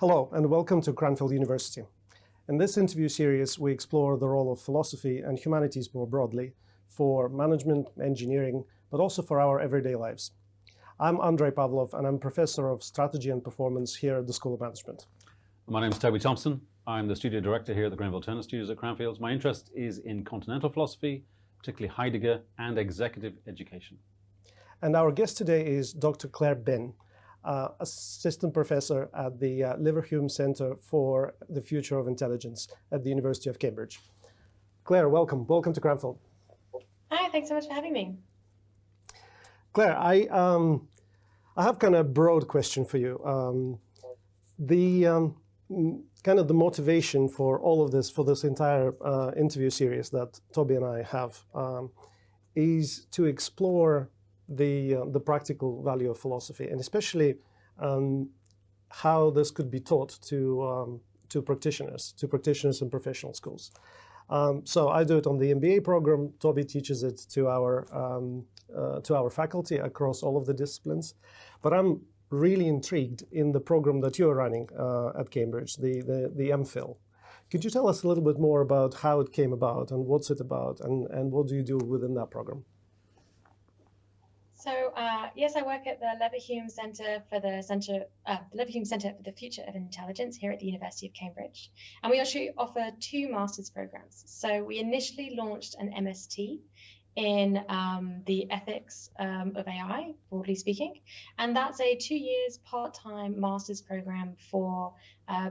Hello and welcome to Cranfield University. In this interview series, we explore the role of philosophy and humanities more broadly for management, engineering, but also for our everyday lives. I'm Andrey Pavlov and I'm Professor of Strategy and Performance here at the School of Management. My name is Toby Thompson. I'm the Studio Director here at the Grenville Turner Studios at Cranfield. My interest is in continental philosophy, particularly Heidegger and executive education. And our guest today is Dr. Claire Benn, Assistant Professor at the Leverhulme Centre for the Future of Intelligence at the University of Cambridge. Claire, welcome. Welcome to Cranfield. Hi, thanks so much for having me. Claire, I have kind of a broad question for you. Kind of the motivation for all of this, for this entire interview series that Toby and I have, is to explore the practical value of philosophy, and especially how this could be taught to practitioners in professional schools. So I do it on the MBA program. Toby teaches it to our faculty across all of the disciplines. But I'm really intrigued in the program that you're running at Cambridge, the MPhil. Could you tell us a little bit more about how it came about and what's it about, and what do you do within that program? So yes, I work at the Leverhulme Centre for the Leverhulme Centre for the Future of Intelligence here at the University of Cambridge, and we actually offer two master's programs. So we initially launched an MST in the ethics of AI, broadly speaking, and that's a 2 years part-time master's program for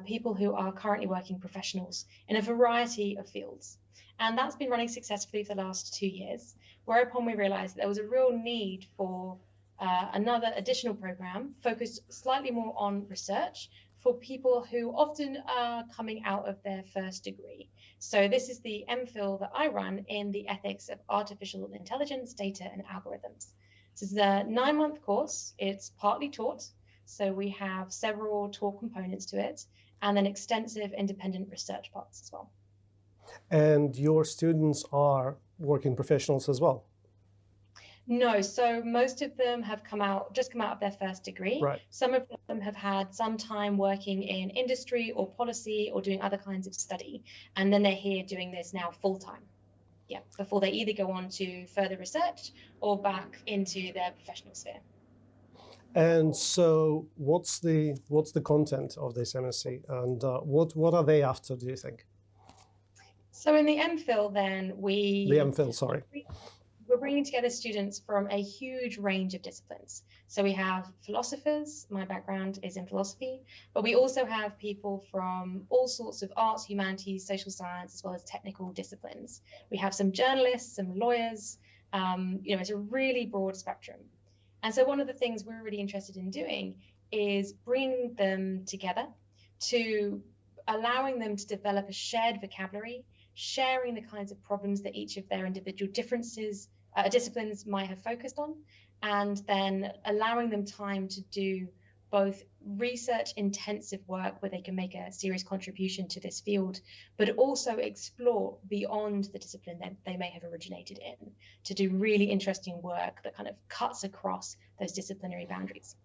people who are currently working professionals in a variety of fields. And that's been running successfully for the last 2 years, whereupon we realized that there was a real need for another additional program focused slightly more on research for people who often are coming out of their first degree. So this is the MPhil that I run in the ethics of artificial intelligence, data, and algorithms. This is a 9-month course. It's partly taught, so we have several taught components to it, and then extensive independent research parts as well. And your students are working professionals as well? No, so most of them have just come out of their first degree. Right. Some of them have had some time working in industry or policy or doing other kinds of study, and then they're here doing this now full time. Yeah, before they either go on to further research or back into their professional sphere. And so, what's the content of this MSc, and what are they after, do you think? So in the MPhil, then The MPhil, sorry. We're bringing together students from a huge range of disciplines. So we have philosophers, my background is in philosophy, but we also have people from all sorts of arts, humanities, social science, as well as technical disciplines. We have some journalists, some lawyers, it's a really broad spectrum. And so one of the things we're really interested in doing is bringing them together, to allowing them to develop a shared vocabulary, sharing the kinds of problems that each of their individual disciplines might have focused on, and then allowing them time to do both research intensive work where they can make a serious contribution to this field, but also explore beyond the discipline that they may have originated in, to do really interesting work that kind of cuts across those disciplinary boundaries.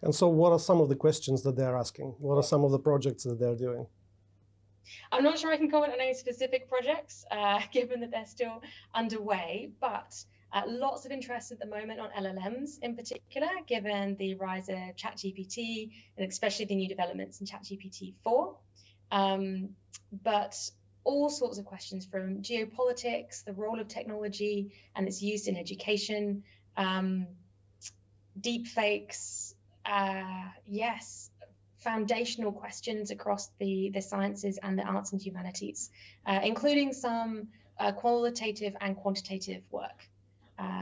And so what are some of the questions that they're asking? What are some of the projects that they're doing? I'm not sure I can comment on any specific projects, given that they're still underway, but lots of interest at the moment on LLMs in particular, given the rise of ChatGPT and especially the new developments in ChatGPT 4. But all sorts of questions from geopolitics, the role of technology and its use in education, deep fakes, yes, foundational questions across the sciences and the arts and humanities, including some qualitative and quantitative work.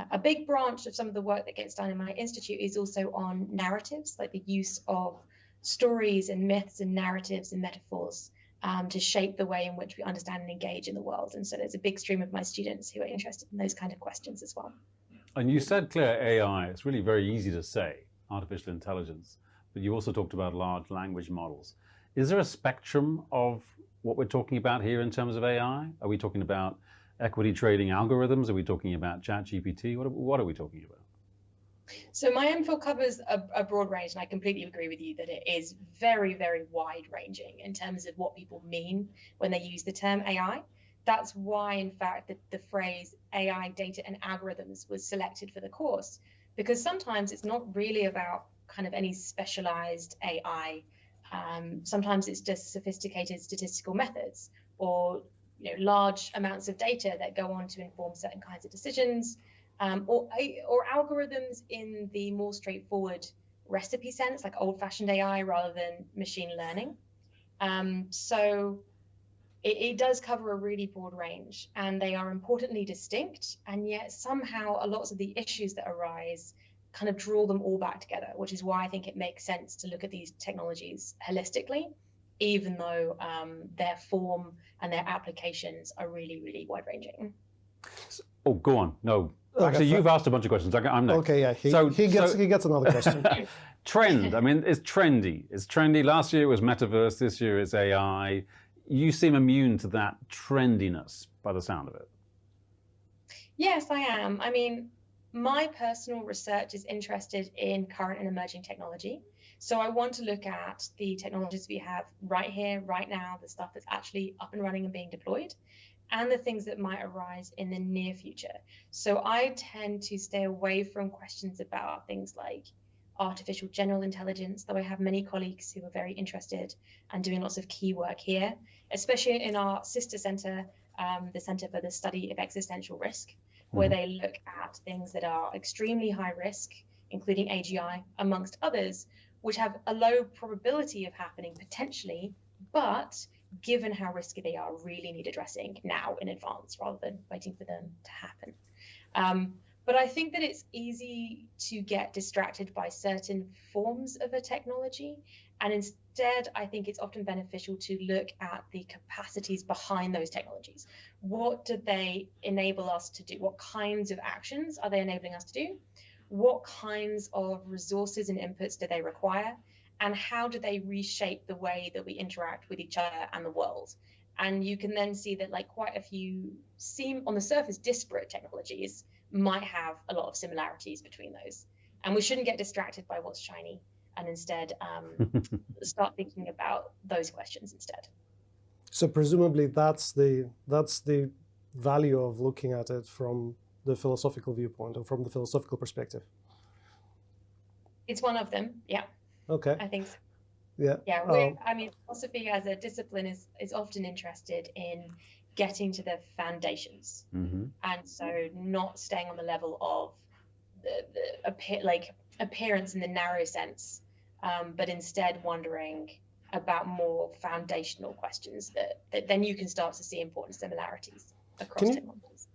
A big branch of some of the work that gets done in my institute is also on narratives, like the use of stories and myths and narratives and metaphors to shape the way in which we understand and engage in the world. And so there's a big stream of my students who are interested in those kind of questions as well. And you said, Claire, AI. It's really very easy to say, artificial intelligence, but you also talked about large language models. Is there a spectrum of what we're talking about here in terms of AI? Are we talking about equity trading algorithms? Are we talking about ChatGPT? What are we talking about? So my MPhil covers a broad range, and I completely agree with you that it is very, very wide-ranging in terms of what people mean when they use the term AI. That's why, in fact, the phrase AI data and algorithms was selected for the course, because sometimes it's not really about kind of any specialized AI. Sometimes it's just sophisticated statistical methods or large amounts of data that go on to inform certain kinds of decisions. Or algorithms in the more straightforward recipe sense, like old-fashioned AI rather than machine learning. So it does cover a really broad range, and they are importantly distinct, and yet somehow a lot of the issues that arise kind of draw them all back together, which is why I think it makes sense to look at these technologies holistically, even though their form and their applications are really, really wide-ranging. Oh, go on. No. Okay, Actually, you've asked a bunch of questions. I'm next. Okay, yeah. He gets another question. Trend. I mean, it's trendy. It's trendy. Last year it was metaverse. This year it's AI. You seem immune to that trendiness by the sound of it. Yes, I am. I mean, my personal research is interested in current and emerging technology. So I want to look at the technologies we have right here, right now, the stuff that's actually up and running and being deployed, and the things that might arise in the near future. So I tend to stay away from questions about things like artificial general intelligence, though I have many colleagues who are very interested and doing lots of key work here, especially in our sister center, the Center for the Study of Existential Risk, where they look at things that are extremely high risk, including AGI, amongst others, which have a low probability of happening potentially, but given how risky they are, really need addressing now in advance rather than waiting for them to happen. But I think that it's easy to get distracted by certain forms of a technology. And instead, I think it's often beneficial to look at the capacities behind those technologies. What do they enable us to do? What kinds of actions are they enabling us to do? What kinds of resources and inputs do they require? And how do they reshape the way that we interact with each other and the world? And you can then see that quite a few seem on the surface disparate technologies might have a lot of similarities between those. And we shouldn't get distracted by what's shiny and instead start thinking about those questions instead. So presumably that's the value of looking at it from the philosophical viewpoint or from the philosophical perspective. It's one of them, yeah. Okay. I think so. Yeah. Yeah. I mean, philosophy as a discipline is often interested in getting to the foundations, and so not staying on the level of the appearance in the narrow sense, but instead wondering about more foundational questions that then you can start to see important similarities across technologies.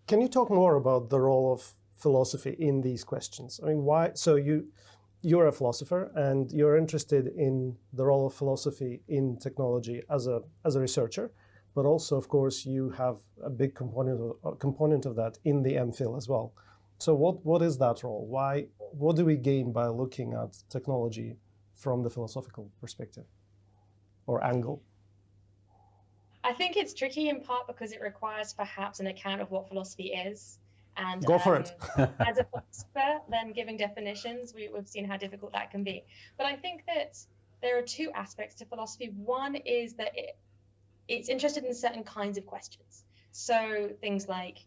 Can you talk more about the role of philosophy in these questions? I mean, why? So you're a philosopher and you're interested in the role of philosophy in technology as a researcher, but also, of course, you have a big component of that in the MPhil as well. So what is that role? What do we gain by looking at technology from the philosophical perspective or angle? I think it's tricky in part because it requires perhaps an account of what philosophy is. And go for it. As a philosopher, then giving definitions, we've seen how difficult that can be. But I think that there are two aspects to philosophy. One is that it's interested in certain kinds of questions. So things like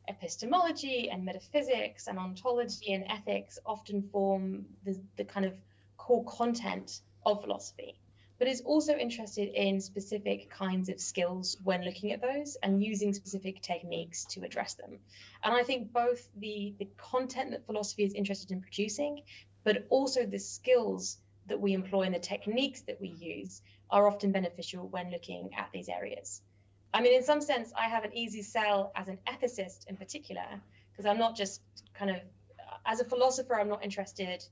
epistemology and metaphysics and ontology and ethics often form the kind of core content of philosophy. But is also interested in specific kinds of skills when looking at those and using specific techniques to address them. And I think both the content that philosophy is interested in producing, but also the skills that we employ and the techniques that we use are often beneficial when looking at these areas. I mean, in some sense, I have an easy sell as an ethicist in particular, because I'm not just as a philosopher, I'm not interested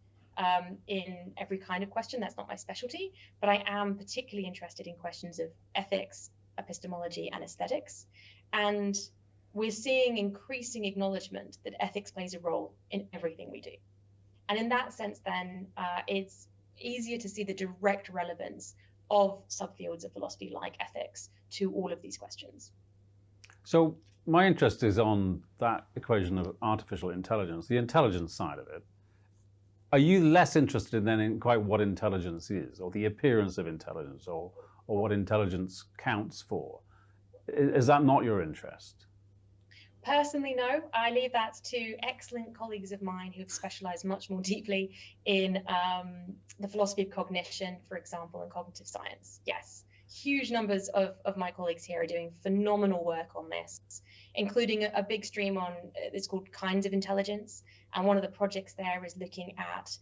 in every kind of question. That's not my specialty, but I am particularly interested in questions of ethics, epistemology, and aesthetics. And we're seeing increasing acknowledgement that ethics plays a role in everything we do. And in that sense, then, it's easier to see the direct relevance of subfields of philosophy like ethics to all of these questions. So my interest is on that equation of artificial intelligence, the intelligence side of it. Are you less interested then in quite what intelligence is, or the appearance of intelligence, or what intelligence counts for? Is that not your interest? Personally, no. I leave that to excellent colleagues of mine who have specialized much more deeply in the philosophy of cognition, for example, and cognitive science. Yes, huge numbers of my colleagues here are doing phenomenal work on this, including a big stream on, it's called kinds of intelligence. And one of the projects there is looking at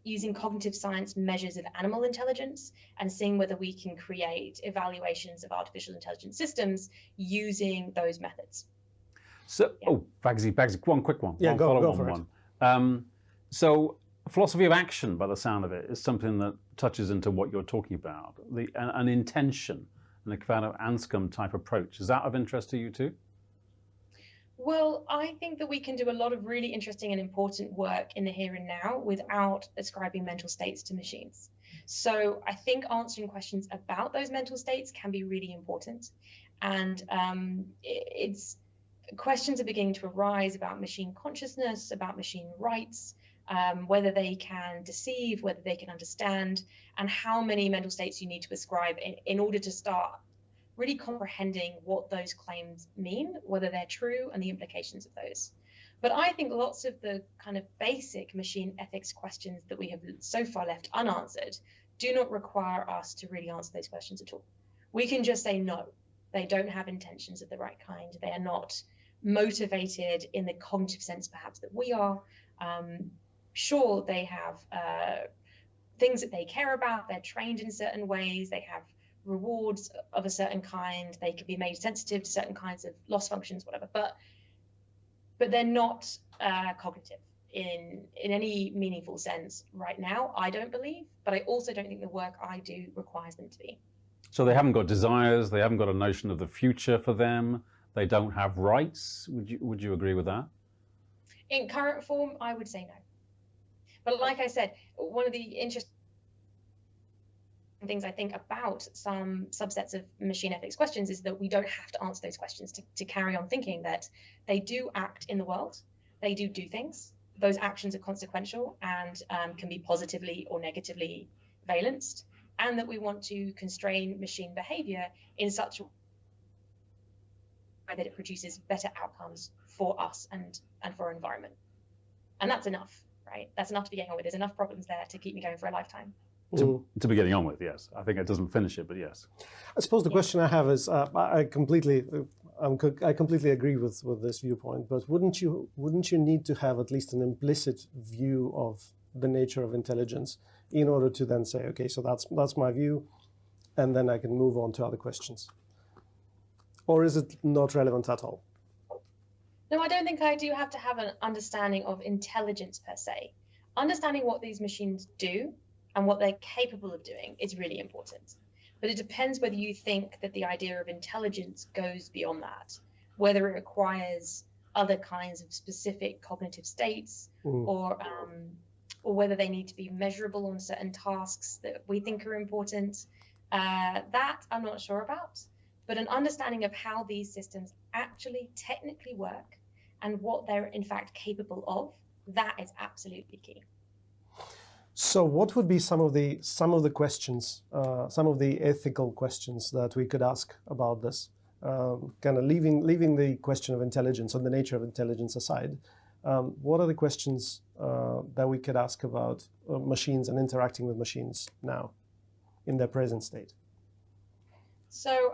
using cognitive science measures of animal intelligence and seeing whether we can create evaluations of artificial intelligence systems using those methods. So, yeah. Oh, Bagsy, one quick one. Yeah, go for it. So, philosophy of action, by the sound of it, is something that touches into what you're talking about, an intention and a kind of Anscombe type approach. Is that of interest to you too? Well, I think that we can do a lot of really interesting and important work in the here and now without ascribing mental states to machines. So I think answering questions about those mental states can be really important. And questions are beginning to arise about machine consciousness, about machine rights, whether they can deceive, whether they can understand, and how many mental states you need to ascribe in order to start really comprehending what those claims mean, whether they're true, and the implications of those. But I think lots of the kind of basic machine ethics questions that we have so far left unanswered do not require us to really answer those questions at all. We can just say, no, they don't have intentions of the right kind. They are not motivated in the cognitive sense, perhaps, that we are. Sure, they have things that they care about. They're trained in certain ways. They have rewards of a certain kind. They can be made sensitive to certain kinds of loss functions, whatever, but they're not cognitive in any meaningful sense right now, I don't believe, but I also don't think the work I do requires them to be. So they haven't got desires, they haven't got a notion of the future for them, they don't have rights. Would you agree with that? In current form, I would say no. But like I said, one of the interesting things I think about some subsets of machine ethics questions is that we don't have to answer those questions to carry on thinking that they do act in the world, they do things, those actions are consequential and can be positively or negatively valenced, and that we want to constrain machine behavior in such a way that it produces better outcomes for us and for our environment. And that's enough, right? That's enough to be getting on with. There's enough problems there to keep me going for a lifetime. To be getting on with, yes. I think it doesn't finish it, but yes. I suppose the question I have is, I completely agree with this viewpoint, but wouldn't you need to have at least an implicit view of the nature of intelligence in order to then say, okay, so that's my view, and then I can move on to other questions? Or is it not relevant at all? No, I don't think I do have to have an understanding of intelligence per se. Understanding what these machines do and what they're capable of doing is really important. But it depends whether you think that the idea of intelligence goes beyond that, whether it requires other kinds of specific cognitive states, or whether they need to be measurable on certain tasks that we think are important. That I'm not sure about, but an understanding of how these systems actually technically work and what they're in fact capable of, that is absolutely key. So what would be some of the questions, some of the ethical questions that we could ask about this? Kind of leaving the question of intelligence or the nature of intelligence aside, what are the questions that we could ask about machines and interacting with machines now in their present state? So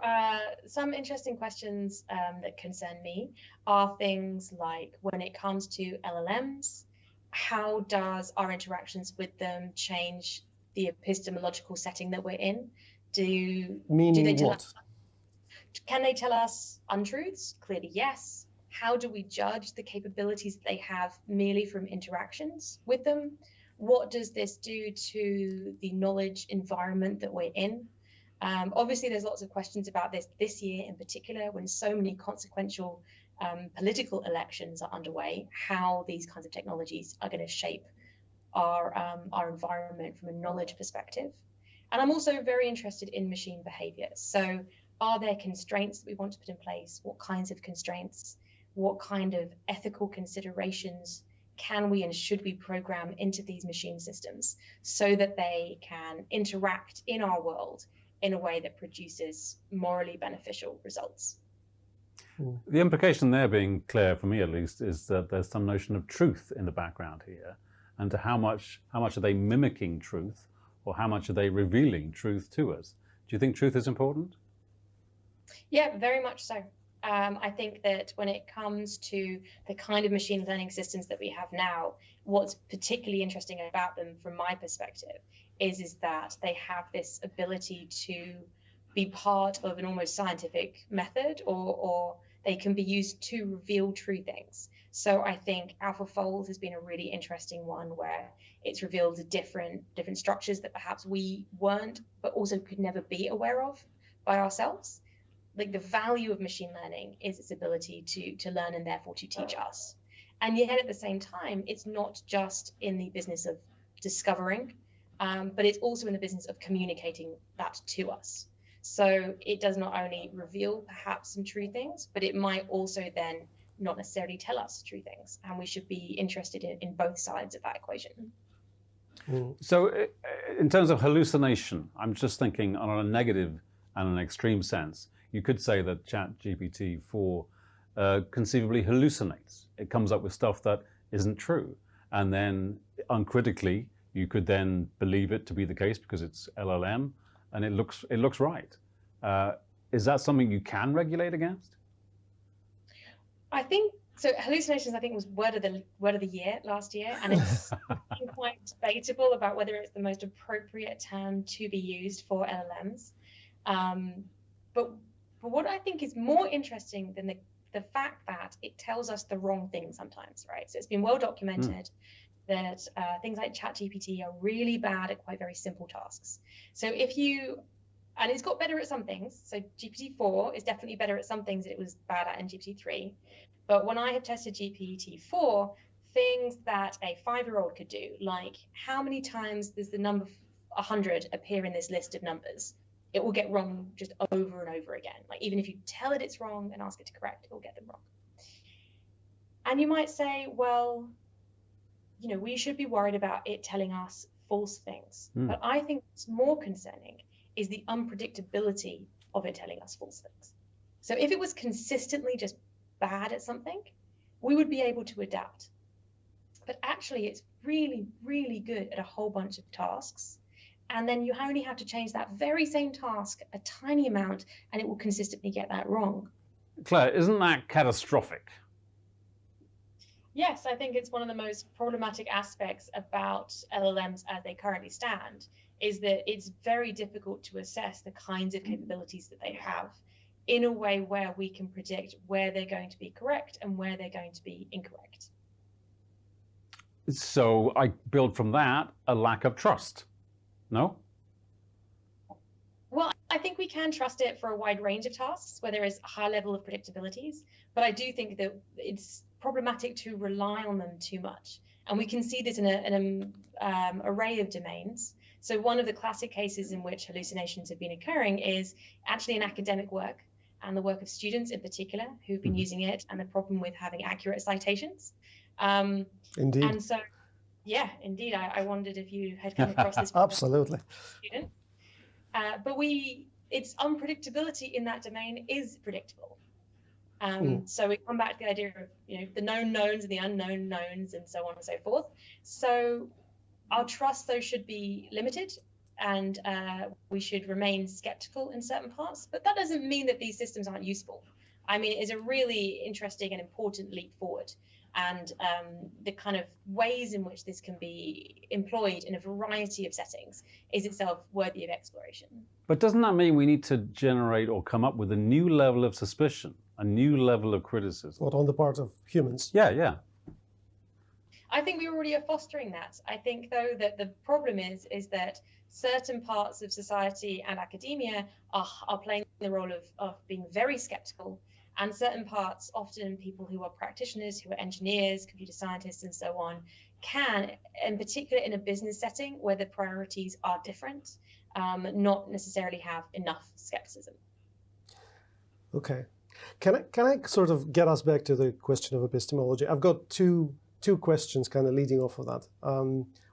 some interesting questions that concern me are things like, when it comes to LLMs, how does our interactions with them change the epistemological setting that we're in? Do they tell us, can they tell us untruths? Clearly, yes. How do we judge the capabilities that they have merely from interactions with them? What does this do to the knowledge environment that we're in? Obviously, there's lots of questions about this year in particular, when so many consequential political elections are underway, how these kinds of technologies are going to shape our environment from a knowledge perspective. And I'm also very interested in machine behavior. So are there constraints that we want to put in place? What kinds of constraints? What kind of ethical considerations can we and should we program into these machine systems so that they can interact in our world in a way that produces morally beneficial results? The implication there being clear, for me at least, is that there's some notion of truth in the background here, and to how much are they mimicking truth, or how much are they revealing truth to us? Do you think truth is important? Yeah, very much so. I think that when it comes to the kind of machine learning systems that we have now, what's particularly interesting about them from my perspective is that they have this ability to be part of an almost scientific method, or they can be used to reveal true things. So I think AlphaFold has been a really interesting one where it's revealed different structures that perhaps we weren't, but also could never be aware of by ourselves. Like, the value of machine learning is its ability to learn and therefore to teach us. And yet at the same time, it's not just in the business of discovering, but it's also in the business of communicating that to us. So it does not only reveal perhaps some true things, but it might also then not necessarily tell us true things. And we should be interested in both sides of that equation. So in terms of hallucination, I'm just thinking on a negative and an extreme sense. You could say that ChatGPT-4 conceivably hallucinates. It comes up with stuff that isn't true. And then uncritically, you could then believe it to be the case because it's LLM and it looks right. Is that something you can regulate against? I think so. Hallucinations, I think, was word of the year last year, and it's been quite debatable about whether it's the most appropriate term to be used for LLMs. But what I think is more interesting than the fact that it tells us the wrong thing sometimes, right? So it's been well documented that things like ChatGPT are really bad at quite very simple tasks. So and it's got better at some things. So GPT-4 is definitely better at some things that it was bad at in GPT-3. But when I have tested GPT-4, things that a 5-year-old could do, like how many times does the number 100 appear in this list of numbers, it will get wrong just over and over again. Like, even if you tell it it's wrong and ask it to correct, it will get them wrong. And you might say, well, we should be worried about it telling us false things. But I think what's more concerning is the unpredictability of it telling us false things. So if it was consistently just bad at something, we would be able to adapt. But actually, it's really, really good at a whole bunch of tasks. And then you only have to change that very same task a tiny amount, and it will consistently get that wrong. Claire, isn't that catastrophic? Yes, I think it's one of the most problematic aspects about LLMs as they currently stand, is that it's very difficult to assess the kinds of capabilities that they have in a way where we can predict where they're going to be correct and where they're going to be incorrect. So I build from that a lack of trust, no? Well, I think we can trust it for a wide range of tasks where there is a high level of predictabilities, but I do think that it's problematic to rely on them too much. And we can see this in an array of domains. So one of the classic cases in which hallucinations have been occurring is actually in academic work, and the work of students in particular who've been using it, and the problem with having accurate citations. Indeed. And so, yeah, indeed, I wondered if you had come across this. Absolutely. Student. But its unpredictability in that domain is predictable. So we come back to the idea of the known knowns and the unknown knowns and so on and so forth. So our trust, though, should be limited, and we should remain skeptical in certain parts. But that doesn't mean that these systems aren't useful. I mean, it's a really interesting and important leap forward. And the kind of ways in which this can be employed in a variety of settings is itself worthy of exploration. But doesn't that mean we need to generate or come up with a new level of suspicion, a new level of criticism? What, on the part of humans? Yeah. I think we already are fostering that. I think, though, that the problem is that certain parts of society and academia are playing the role of being very skeptical, and certain parts, often people who are practitioners, who are engineers, computer scientists, and so on, can, in particular in a business setting where the priorities are different, not necessarily have enough skepticism. Okay. Can I sort of get us back to the question of epistemology? I've got two two questions kind of leading off of that.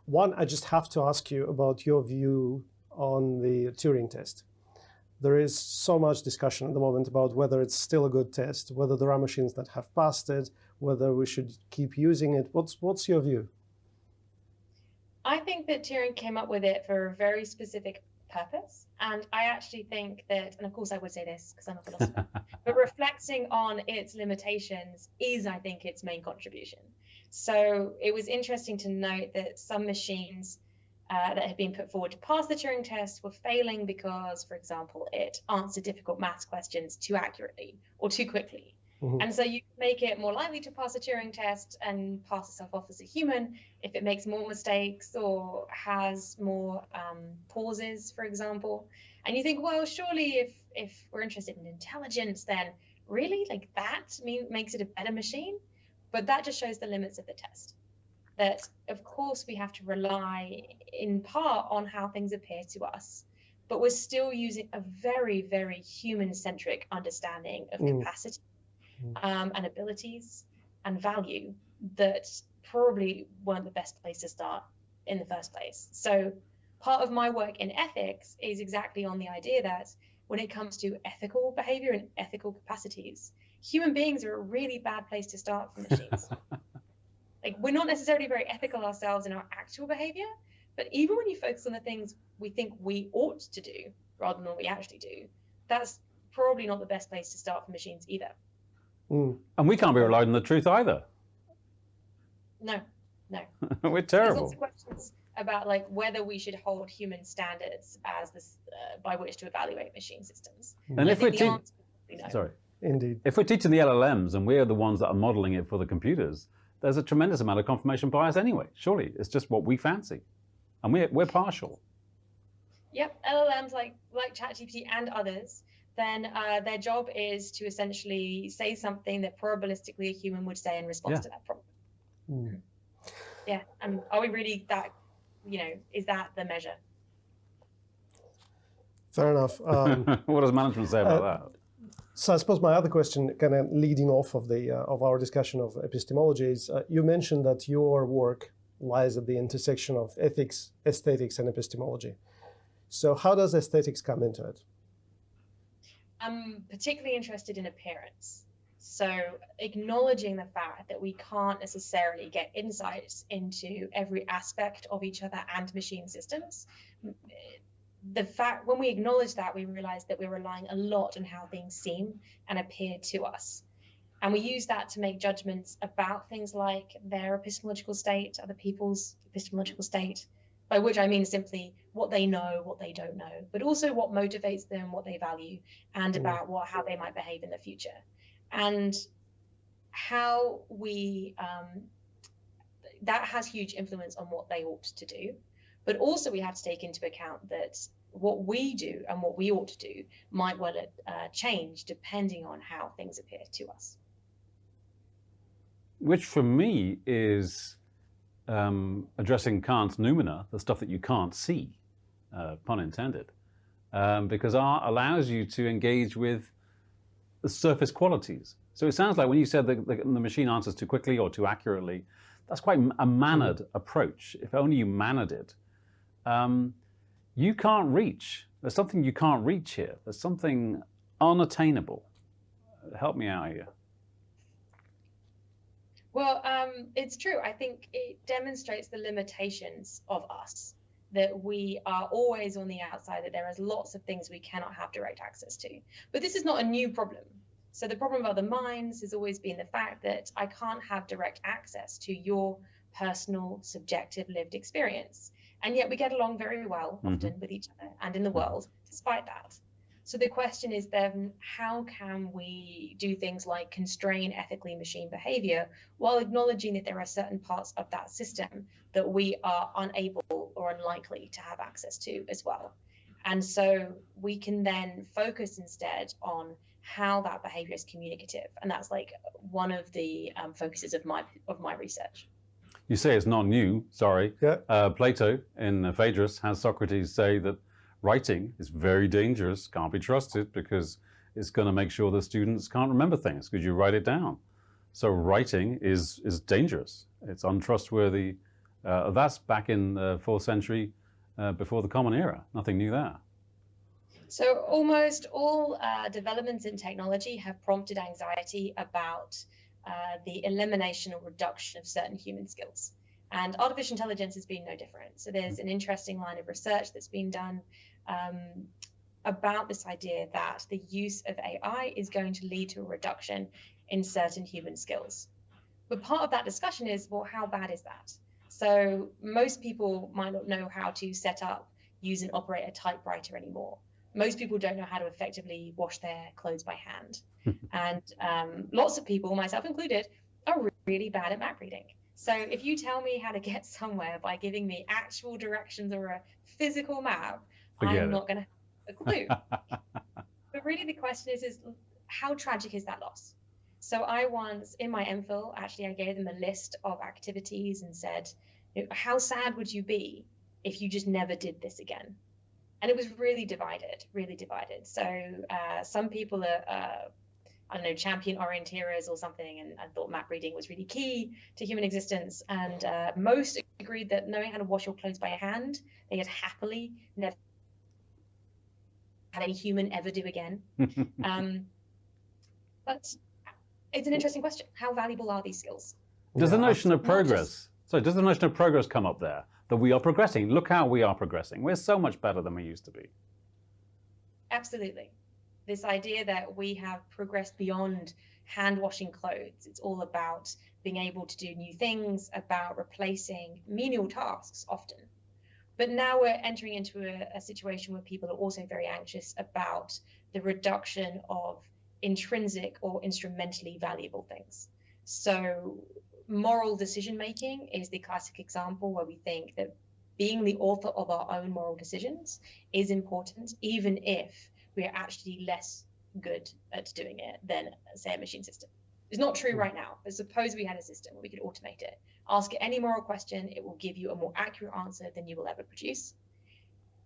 One, I just have to ask you about your view on the Turing test. There is so much discussion at the moment about whether it's still a good test, whether there are machines that have passed it, whether we should keep using it. What's your view? I think that Turing came up with it for a very specific purpose. And I actually think that, and of course I would say this because I'm a philosopher, but reflecting on its limitations is, I think, its main contribution. So it was interesting to note that some machines that had been put forward to pass the Turing test were failing because, for example, it answered difficult maths questions too accurately or too quickly. Mm-hmm. And so you make it more likely to pass a Turing test and pass itself off as a human if it makes more mistakes or has more pauses, for example. And you think, well, surely if we're interested in intelligence, then really like that makes it a better machine. But that just shows the limits of the test. That, of course, we have to rely in part on how things appear to us, but we're still using a very, very human-centric understanding of capacity and abilities and value that probably weren't the best place to start in the first place. So part of my work in ethics is exactly on the idea that when it comes to ethical behavior and ethical capacities, human beings are a really bad place to start for machines. Like, we're not necessarily very ethical ourselves in our actual behavior, but even when you focus on the things we think we ought to do rather than what we actually do, that's probably not the best place to start for machines either. And we can't be relied on the truth either. No. We're terrible. There's lots of questions about like whether we should hold human standards as this by which to evaluate machine systems. And if we're no. Indeed. If we're teaching the LLMs and we're the ones that are modeling it for the computers, there's a tremendous amount of confirmation bias anyway. Surely it's just what we fancy, and we're partial. Yep, LLMs like ChatGPT and others, then their job is to essentially say something that probabilistically a human would say in response to that problem. Yeah, and are we really that? Is that the measure? Fair enough. What does management say about that? So I suppose my other question, kind of leading off of our discussion of epistemology, is you mentioned that your work lies at the intersection of ethics, aesthetics, and epistemology. So how does aesthetics come into it? I'm particularly interested in appearance. So acknowledging the fact that we can't necessarily get insights into every aspect of each other and machine systems. The fact when we acknowledge that, we realize that we're relying a lot on how things seem and appear to us. And we use that to make judgments about things like their epistemological state, other people's epistemological state, by which I mean simply what they know, what they don't know, but also what motivates them, what they value, and about how they might behave in the future. And how we, that has huge influence on what they ought to do. But also we have to take into account that what we do and what we ought to do might well change depending on how things appear to us. Which for me is addressing Kant's noumena, the stuff that you can't see, pun intended, because art allows you to engage with the surface qualities. So it sounds like when you said the machine answers too quickly or too accurately, that's quite a mannered approach. If only you mannered it. You can't reach. There's something you can't reach here. There's something unattainable. Help me out here. Well, it's true. I think it demonstrates the limitations of us, that we are always on the outside, that there is lots of things we cannot have direct access to. But this is not a new problem. So the problem of other minds has always been the fact that I can't have direct access to your personal, subjective, lived experience. And yet we get along very well, often, with each other and in the world, despite that. So the question is then, how can we do things like constrain ethically machine behavior while acknowledging that there are certain parts of that system that we are unable or unlikely to have access to as well? And so we can then focus instead on how that behavior is communicative. And that's like one of the focuses of my research. You say it's not new, sorry. Yeah. Plato in Phaedrus has Socrates say that writing is very dangerous, can't be trusted, because it's going to make sure the students can't remember things because you write it down. So writing is dangerous. It's untrustworthy. That's back in the 4th century, before the Common Era. Nothing new there. So almost all developments in technology have prompted anxiety about the elimination or reduction of certain human skills. And artificial intelligence has been no different. So there's an interesting line of research that's been done about this idea that the use of AI is going to lead to a reduction in certain human skills. But part of that discussion is, well, how bad is that? So most people might not know how to set up, use and operate a typewriter anymore. Most people don't know how to effectively wash their clothes by hand. And lots of people, myself included, are really bad at map reading. So if you tell me how to get somewhere by giving me actual directions or a physical map, I'm not going to have a clue. But really the question is how tragic is that loss? So I once, in my MPhil, actually I gave them a list of activities and said, how sad would you be if you just never did this again? And it was really divided, really divided. So some people are, I don't know, champion orienteers or something, and thought map reading was really key to human existence. And most agreed that knowing how to wash your clothes by hand, they had happily never had any human ever do again. But it's an interesting question. How valuable are these skills? Does the notion of progress, does the notion of progress come up there? That we are progressing. Look how we are progressing. We're so much better than we used to be. Absolutely. This idea that we have progressed beyond hand washing clothes. It's all about being able to do new things, about replacing menial tasks often. But now we're entering into a situation where people are also very anxious about the reduction of intrinsic or instrumentally valuable things. So moral decision making is the classic example where we think that being the author of our own moral decisions is important, even if we are actually less good at doing it than, say, a machine system. It's not true right now, but suppose we had a system where we could automate it. Ask it any moral question, it will give you a more accurate answer than you will ever produce.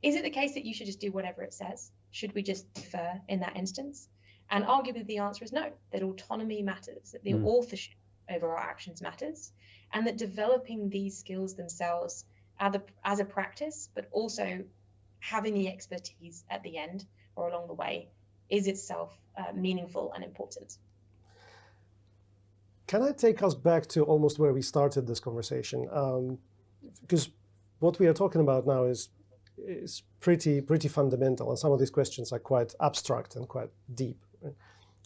Is it the case that you should just do whatever it says? Should we just defer in that instance? And arguably the answer is no, that autonomy matters, that the authorship over our actions matters, and that developing these skills themselves as a practice, but also having the expertise at the end or along the way is itself meaningful and important. Can I take us back to almost where we started this conversation? Because what we are talking about now is pretty fundamental, and some of these questions are quite abstract and quite deep.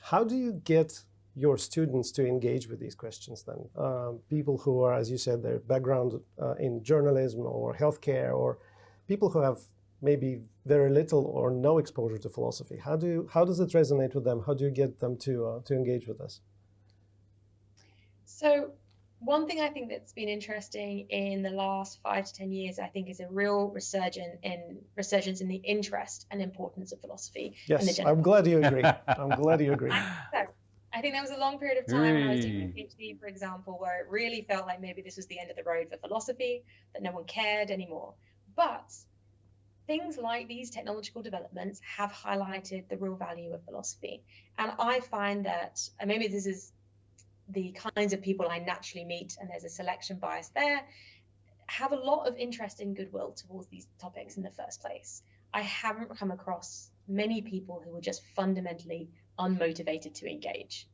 How do you get your students to engage with these questions then? People who are, as you said, their background in journalism or healthcare, or people who have maybe very little or no exposure to philosophy. How does it resonate with them? How do you get them to engage with this? So one thing I think that's been interesting in the last 5 to 10 years, I think, is a real resurgence in the interest and importance of philosophy. Yes, I'm glad you agree. I'm glad you agree. So, I think there was a long period of time when I was doing a PhD, for example, where it really felt like maybe this was the end of the road for philosophy, that no one cared anymore. But things like these technological developments have highlighted the real value of philosophy. And I find that, and maybe this is the kinds of people I naturally meet, and there's a selection bias there, have a lot of interest and goodwill towards these topics in the first place. I haven't come across many people who are just fundamentally unmotivated to engage.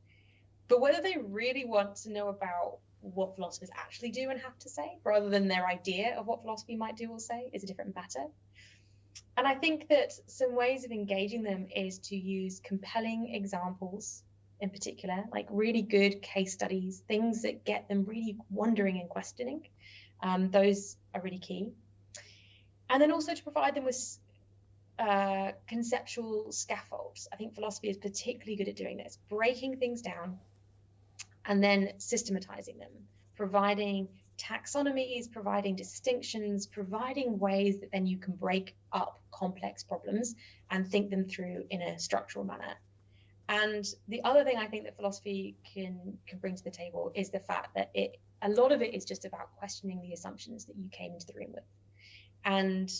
But whether they really want to know about what philosophers actually do and have to say, rather than their idea of what philosophy might do or say, is a different matter. And I think that some ways of engaging them is to use compelling examples in particular, like really good case studies, things that get them really wondering and questioning. Those are really key. And then also to provide them with conceptual scaffolds. I think philosophy is particularly good at doing this, breaking things down and then systematizing them, providing taxonomies, providing distinctions, providing ways that then you can break up complex problems and think them through in a structural manner. And the other thing I think that philosophy can bring to the table is the fact that a lot of it is just about questioning the assumptions that you came into the room with. And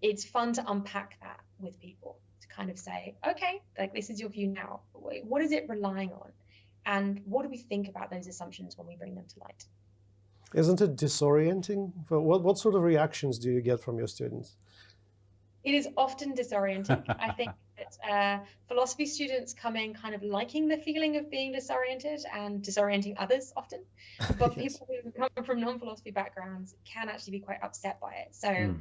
it's fun to unpack that with people, to kind of say, okay, like this is your view now, but wait, what is it relying on? And what do we think about those assumptions when we bring them to light? Isn't it disorienting? What sort of reactions do you get from your students? It is often disorienting. I think that philosophy students come in kind of liking the feeling of being disoriented and disorienting others often. But Yes. people who come from non-philosophy backgrounds can actually be quite upset by it. So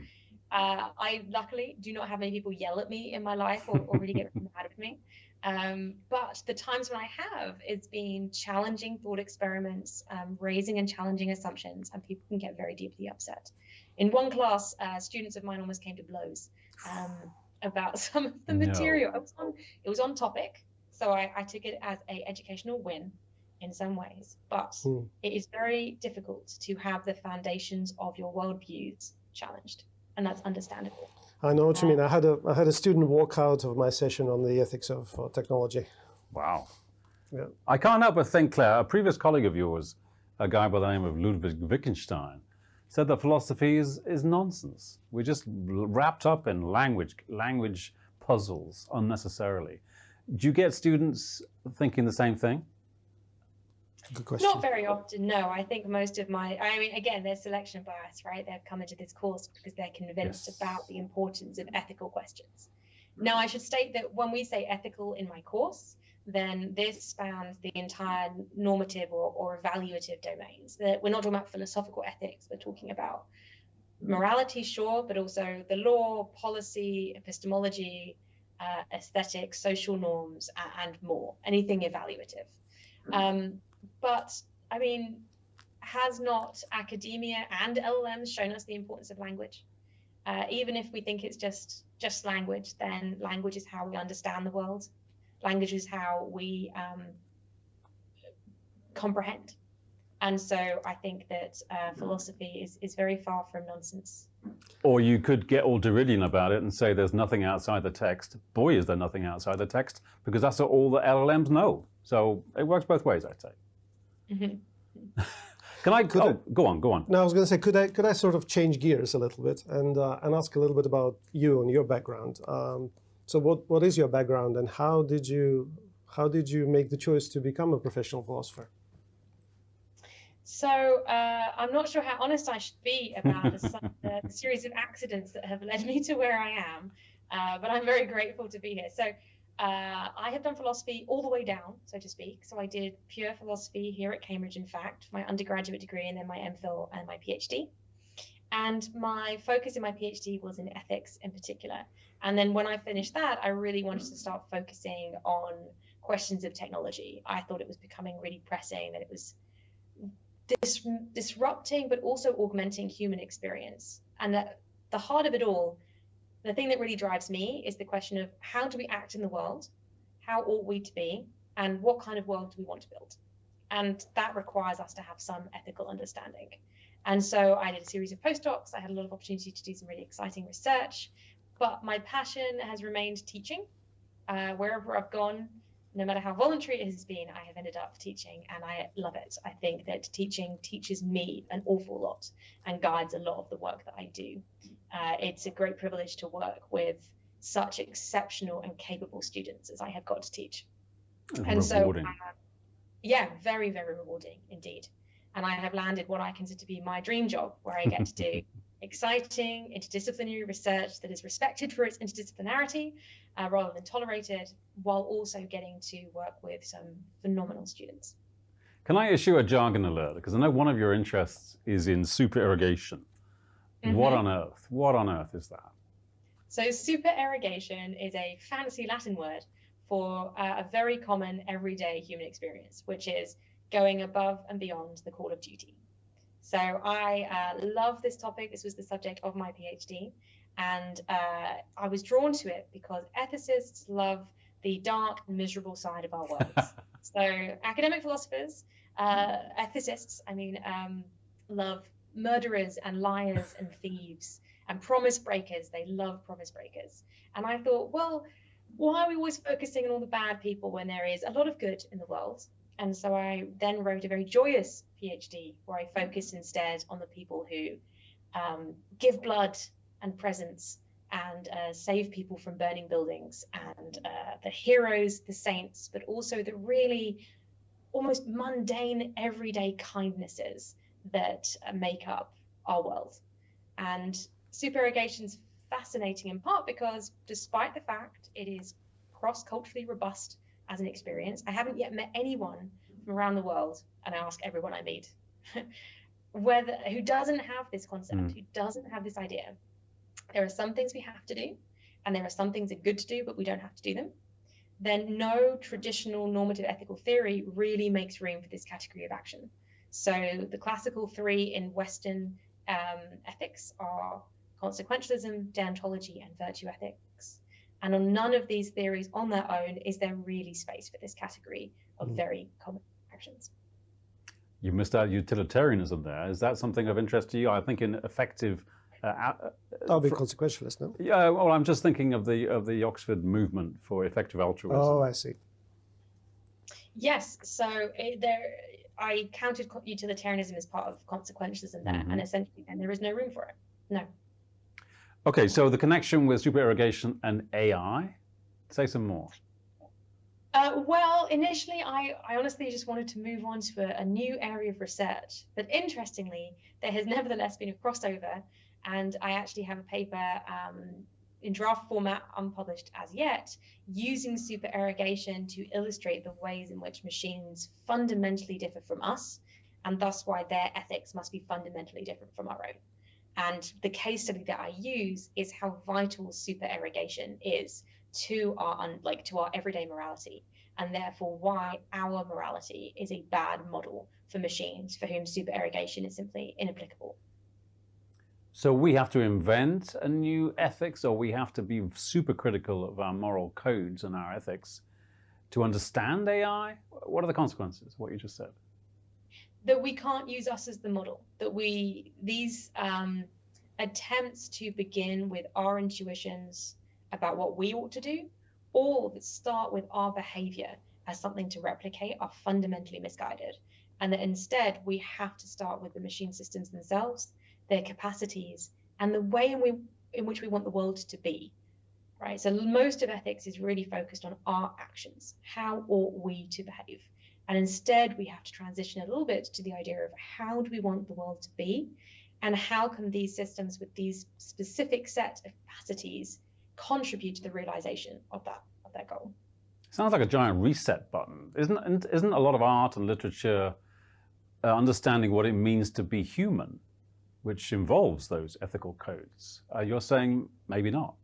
I luckily do not have many people yell at me in my life or really get mad at me. But the times when I have, it's been challenging thought experiments, raising and challenging assumptions, and people can get very deeply upset. In one class, students of mine almost came to blows about some of the material. It was on topic, so I took it as an educational win in some ways. But it is very difficult to have the foundations of your worldviews challenged, and that's understandable. I know what you mean. I had a student walk out of my session on the ethics of technology. Wow. Yeah. I can't help but think, Claire, a previous colleague of yours, a guy by the name of Ludwig Wittgenstein, said that philosophy is nonsense. We're just wrapped up in language puzzles unnecessarily. Do you get students thinking the same thing? Good question. Not very often, no. I think most of again, there's selection bias, right? They've come into this course because they're convinced about the importance of ethical questions. Now, I should state that when we say ethical in my course, then this spans the entire normative or evaluative domains. That we're not talking about philosophical ethics, we're talking about morality, sure, but also the law, policy, epistemology, aesthetics, social norms, and more, anything evaluative. But I mean, has not academia and LLMs shown us the importance of language? Even if we think it's just language, then language is how we understand the world. Language is how we comprehend. And so I think that philosophy is very far from nonsense. Or you could get all Derridian about it and say there's nothing outside the text. Boy, is there nothing outside the text, because that's all the LLMs know. So it works both ways, I'd say. Mm-hmm. Go on. No, I was going to say, could I sort of change gears a little bit and ask a little bit about you and your background? So what is your background, and how did you make the choice to become a professional philosopher? So I'm not sure how honest I should be about the series of accidents that have led me to where I am, but I'm very grateful to be here. So I have done philosophy all the way down, so to speak. So I did pure philosophy here at Cambridge, in fact, my undergraduate degree, and then my MPhil and my PhD. And my focus in my PhD was in ethics in particular. And then when I finished that, I really wanted to start focusing on questions of technology. I thought it was becoming really pressing, that it was disrupting, but also augmenting human experience. And at the heart of it all, the thing that really drives me is the question of how do we act in the world? How ought we to be? And what kind of world do we want to build? And that requires us to have some ethical understanding. And so I did a series of postdocs. I had a lot of opportunity to do some really exciting research, but my passion has remained teaching. Wherever I've gone, no matter how voluntary it has been, I have ended up teaching, and I love it. I think that teaching teaches me an awful lot and guides a lot of the work that I do. It's a great privilege to work with such exceptional and capable students as I have got to teach. And rewarding. So, very, very rewarding indeed. And I have landed what I consider to be my dream job, where I get to do exciting interdisciplinary research that is respected for its interdisciplinarity rather than tolerated, while also getting to work with some phenomenal students. Can I issue a jargon alert? Because I know one of your interests is in supererogation. Mm-hmm. What on earth is that? So supererogation is a fancy Latin word for a very common everyday human experience, which is going above and beyond the call of duty. So I love this topic. This was the subject of my PhD. And I was drawn to it because ethicists love the dark and miserable side of our worlds. So academic philosophers, ethicists, love murderers and liars and thieves and promise breakers. They love promise breakers. And I thought, well, why are we always focusing on all the bad people when there is a lot of good in the world? And so I then wrote a very joyous PhD where I focused instead on the people who give blood and presents and save people from burning buildings, and the heroes, the saints, but also the really almost mundane, everyday kindnesses that make up our world. And supererogation's fascinating in part because despite the fact it is cross-culturally robust as an experience, I haven't yet met anyone from around the world, and I ask everyone I meet, who doesn't have this concept, who doesn't have this idea. There are some things we have to do, and there are some things that are good to do, but we don't have to do them. Then no traditional normative ethical theory really makes room for this category of action. So the classical three in Western ethics are consequentialism, deontology, and virtue ethics. And on none of these theories on their own is there really space for this category of very common actions. You missed out utilitarianism there. Is that something of interest to you? I think in effective... That'll be consequentialist, no? Yeah, well, I'm just thinking of the Oxford movement for effective altruism. Oh, I see. Yes, so I counted utilitarianism as part of consequentialism there, and essentially, and there is no room for it. No. Okay, so the connection with supererogation and AI. Say some more. Well, initially, I honestly just wanted to move on to a new area of research. But interestingly, there has nevertheless been a crossover, and I actually have a paper in draft format, unpublished as yet, using supererogation to illustrate the ways in which machines fundamentally differ from us, and thus why their ethics must be fundamentally different from our own. And the case study that I use is how vital supererogation is to our everyday morality, and therefore why our morality is a bad model for machines for whom supererogation is simply inapplicable. So we have to invent a new ethics, or we have to be super critical of our moral codes and our ethics to understand AI? What are the consequences of what you just said? That we can't use us as the model, that these attempts to begin with our intuitions about what we ought to do, or that start with our behavior as something to replicate, are fundamentally misguided. And that instead we have to start with the machine systems themselves, their capacities, and the way in which we want the world to be, right? So most of ethics is really focused on our actions. How ought we to behave? And instead we have to transition a little bit to the idea of how do we want the world to be, and how can these systems with these specific set of capacities contribute to the realization of that goal. Sounds like a giant reset button. Isn't a lot of art and literature understanding what it means to be human, which involves those ethical codes? You're saying maybe not.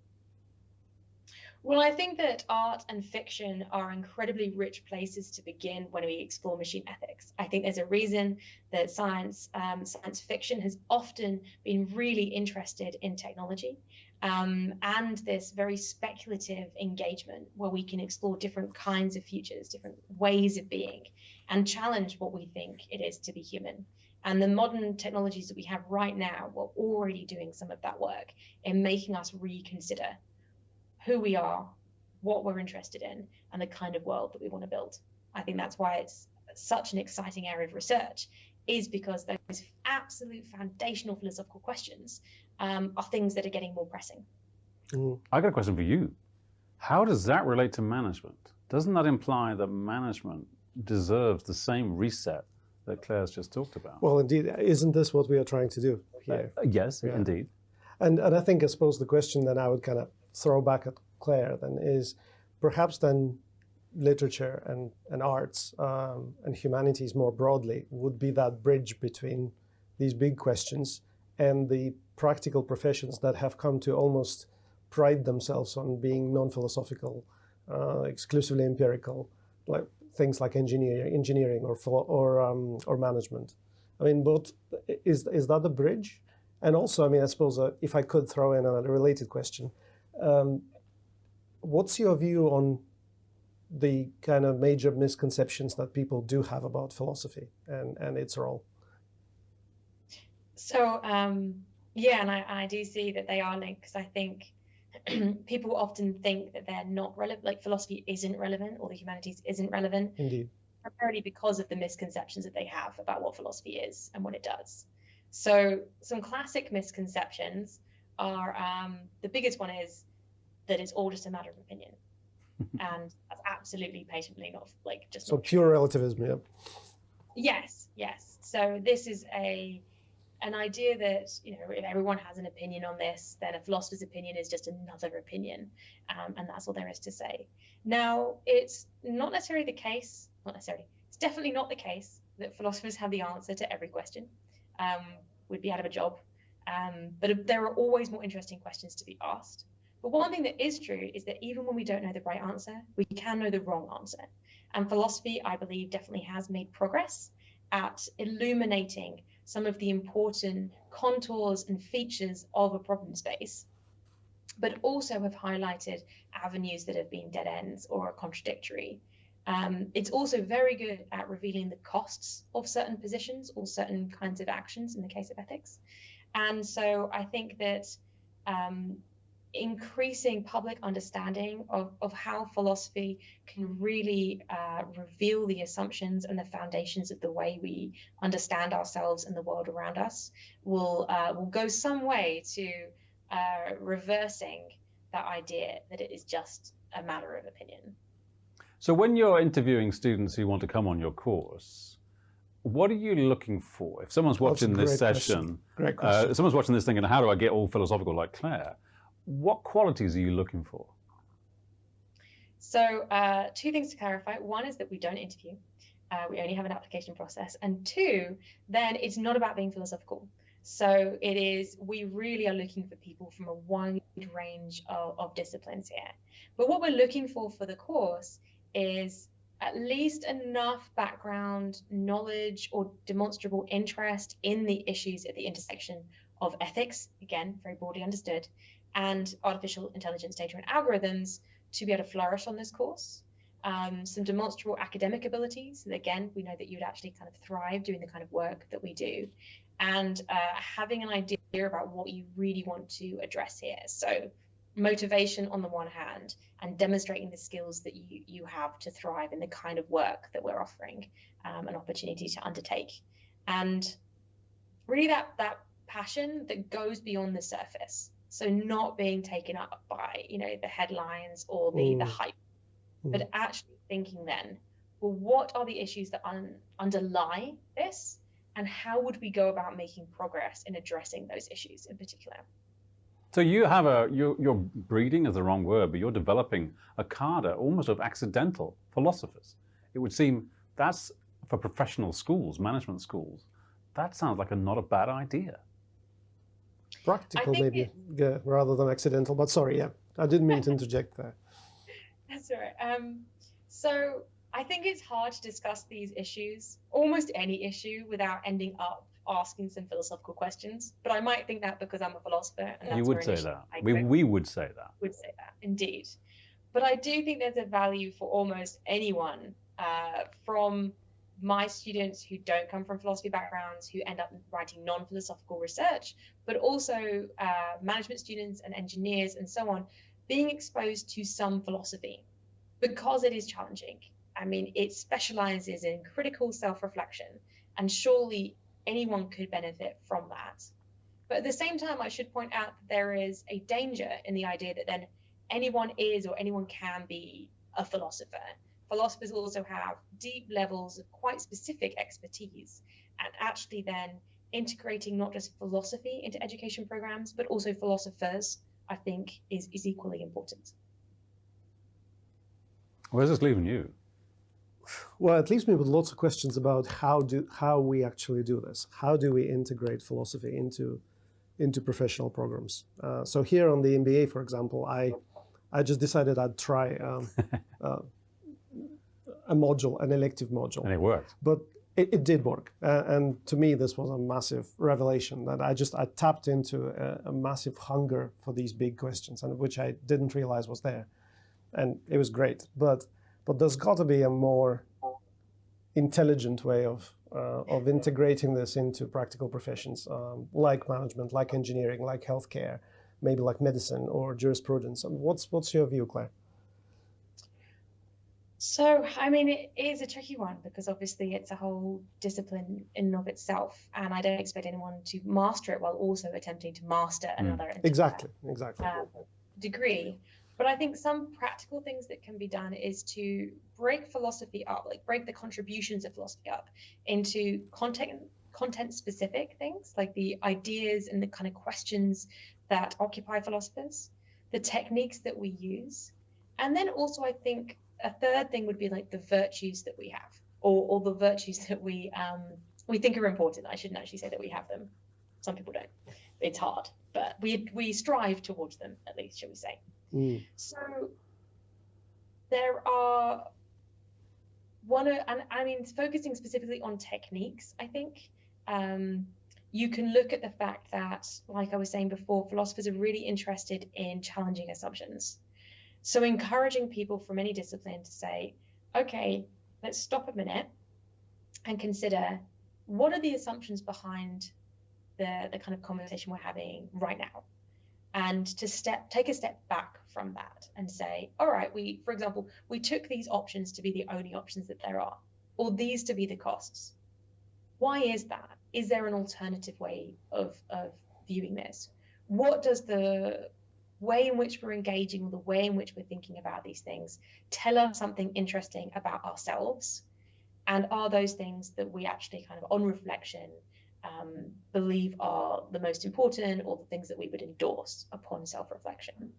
Well, I think that art and fiction are incredibly rich places to begin when we explore machine ethics. I think there's a reason that science fiction has often been really interested in technology, and this very speculative engagement where we can explore different kinds of futures, different ways of being, and challenge what we think it is to be human. And the modern technologies that we have right now are already doing some of that work in making us reconsider who we are, what we're interested in, and the kind of world that we want to build. I think that's why it's such an exciting area of research, is because those absolute foundational philosophical questions are things that are getting more pressing. I got a question for you. How does that relate to management? Doesn't that imply that management deserves the same reset that Claire's just talked about? Well, indeed, isn't this what we are trying to do here? Yes, yeah. Indeed. And I think, I suppose, the question that I would kind of throw back at Claire then is, perhaps then literature and arts and humanities more broadly would be that bridge between these big questions and the practical professions that have come to almost pride themselves on being non-philosophical, exclusively empirical, like things like engineering or management. I mean, but is that the bridge? And also, I mean, I suppose if I could throw in a related question, what's your view on the kind of major misconceptions that people do have about philosophy and its role? So, yeah, and I do see that they are linked, because I think people often think that they're not relevant, like philosophy isn't relevant or the humanities isn't relevant. Indeed. Primarily because of the misconceptions that they have about what philosophy is and what it does. So some classic misconceptions are, the biggest one is that it's all just a matter of opinion. And that's absolutely patently not like just So not pure true. relativism, yeah. Yes. So this is an idea that, if everyone has an opinion on this, then a philosopher's opinion is just another opinion, and that's all there is to say. Now, it's not necessarily the case, it's definitely not the case that philosophers have the answer to every question. We'd be out of a job. But there are always more interesting questions to be asked. But one thing that is true is that even when we don't know the right answer, we can know the wrong answer. And philosophy, I believe, definitely has made progress at illuminating some of the important contours and features of a problem space, but also have highlighted avenues that have been dead ends or are contradictory. It's also very good at revealing the costs of certain positions or certain kinds of actions in the case of ethics. And so I think that increasing public understanding of how philosophy can really reveal the assumptions and the foundations of the way we understand ourselves and the world around us will go some way to reversing that idea that it is just a matter of opinion. So when you're interviewing students who want to come on your course, what are you looking for? If someone's watching this session, great question. If someone's watching this thinking, how do I get all philosophical like Claire? What qualities are you looking for? So two things to clarify. One is that we don't interview. We only have an application process. And two, then it's not about being philosophical. So we really are looking for people from a wide range of disciplines here. But what we're looking for the course is at least enough background knowledge or demonstrable interest in the issues at the intersection of ethics, again, very broadly understood, and artificial intelligence, data, and algorithms to be able to flourish on this course. Some demonstrable academic abilities, that again, we know that you would actually kind of thrive doing the kind of work that we do, and having an idea about what you really want to address here. So motivation on the one hand, and demonstrating the skills that you have to thrive in the kind of work that we're offering an opportunity to undertake. And really that passion that goes beyond the surface. So not being taken up by, the headlines or the hype, but actually thinking then, well, what are the issues that underlie this? And how would we go about making progress in addressing those issues in particular? So you have you're breeding is the wrong word, but you're developing a cadre almost of accidental philosophers. It would seem that's for professional schools, management schools. That sounds like not a bad idea. Practical, maybe, rather than accidental. But sorry, I didn't mean to interject there. That's all right. So I think it's hard to discuss these issues, almost any issue, without ending up asking some philosophical questions. But I might think that because I'm a philosopher. And that's you would say that. We would say that. Would say that, indeed. But I do think there's a value for almost anyone, from my students who don't come from philosophy backgrounds, who end up writing non-philosophical research, but also management students and engineers and so on, being exposed to some philosophy, because it is challenging. I mean, it specializes in critical self-reflection, and surely anyone could benefit from that. But at the same time, I should point out that there is a danger in the idea that then anyone is or anyone can be a philosopher. Philosophers also have deep levels of quite specific expertise, and actually then integrating not just philosophy into education programs, but also philosophers, I think is equally important. Where's this leaving you? Well, it leaves me with lots of questions about how we actually do this. How do we integrate philosophy into professional programs? So here on the MBA, for example, I just decided I'd try a module, an elective module. And it worked. But it did work. And to me, this was a massive revelation that I tapped into a massive hunger for these big questions, and which I didn't realize was there. And it was great. But there's got to be a more intelligent way of integrating this into practical professions, like management, like engineering, like healthcare, maybe like medicine or jurisprudence. What's your view, Claire? So, I mean, it is a tricky one because obviously it's a whole discipline in and of itself, and I don't expect anyone to master it while also attempting to master another exactly degree. But I think some practical things that can be done is to break philosophy up, like break the contributions of philosophy up into content specific things, like the ideas and the kind of questions that occupy philosophers, the techniques that we use. And then also I think a third thing would be like the virtues that we have, or the virtues that we think are important. I shouldn't actually say that we have them. Some people don't. It's hard, but we strive towards them, at least, shall we say. So there are focusing specifically on techniques, I think, you can look at the fact that, like I was saying before, philosophers are really interested in challenging assumptions. So encouraging people from any discipline to say, okay, let's stop a minute and consider what are the assumptions behind the kind of conversation we're having right now. And to take a step back from that and say, all right, for example, we took these options to be the only options that there are, or these to be the costs. Why is that? Is there an alternative way of viewing this? What does the way in which we're engaging, or the way in which we're thinking about these things, tell us something interesting about ourselves? And are those things that we actually kind of, on reflection, believe are the most important, or the things that we would endorse upon self-reflection?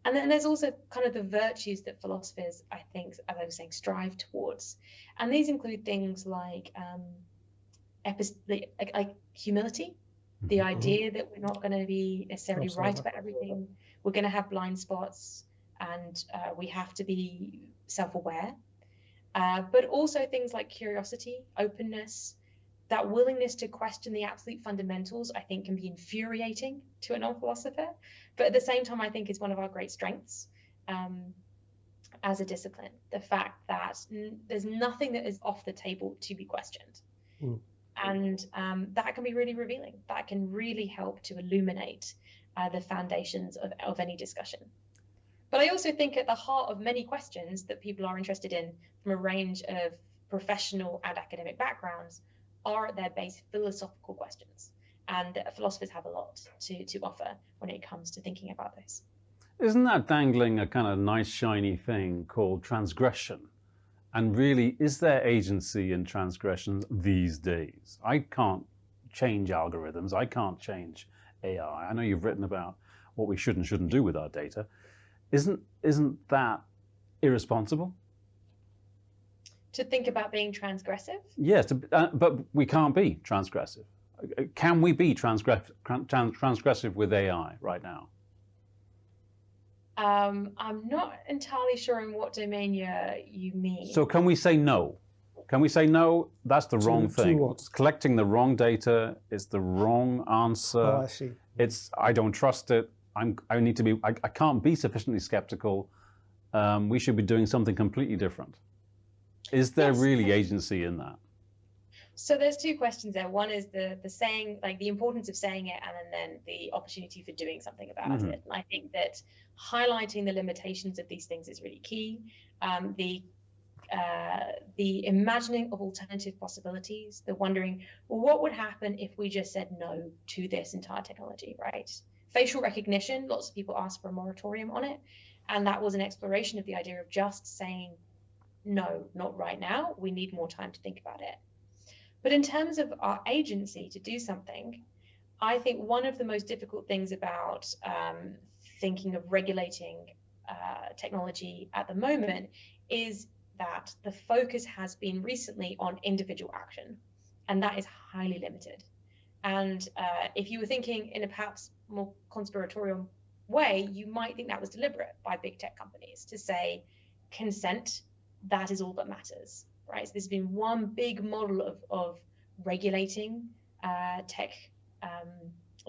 And then there's also kind of the virtues that philosophers, I think, as I was saying, strive towards. And these include things like humility, the idea that we're not going to be necessarily right about everything. We're going to have blind spots, and we have to be self-aware. But also things like curiosity, openness, that willingness to question the absolute fundamentals, I think, can be infuriating to a non-philosopher, but at the same time, I think is one of our great strengths as a discipline. The fact that there's nothing that is off the table to be questioned. And that can be really revealing. That can really help to illuminate the foundations of any discussion. But I also think at the heart of many questions that people are interested in from a range of professional and academic backgrounds are at their base philosophical questions. And philosophers have a lot to offer when it comes to thinking about this. Isn't that dangling a kind of nice shiny thing called transgression? And really, is there agency in transgressions these days? I can't change algorithms. I can't change AI. I know you've written about what we should and shouldn't do with our data. Isn't that irresponsible? To think about being transgressive? Yes, but we can't be transgressive. Can we be transgressive with AI right now? I'm not entirely sure in what domain you mean. So can we say no? Can we say no? That's the wrong thing. It's collecting the wrong data. It's the wrong answer. Oh, I see. I don't trust it. I can't be sufficiently skeptical. We should be doing something completely different. Is there really agency in that? So there's two questions there. One is the saying, like the importance of saying it, and then the opportunity for doing something about it. And I think that highlighting the limitations of these things is really key. The imagining of alternative possibilities, the wondering, well, what would happen if we just said no to this entire technology, right? Facial recognition, lots of people ask for a moratorium on it. And that was an exploration of the idea of just saying, no, not right now. We need more time to think about it. But in terms of our agency to do something, I think one of the most difficult things about thinking of regulating technology at the moment is that the focus has been recently on individual action, and that is highly limited. And if you were thinking in a perhaps more conspiratorial way, you might think that was deliberate by big tech companies to say consent, that is all that matters, right? So there's been one big model of regulating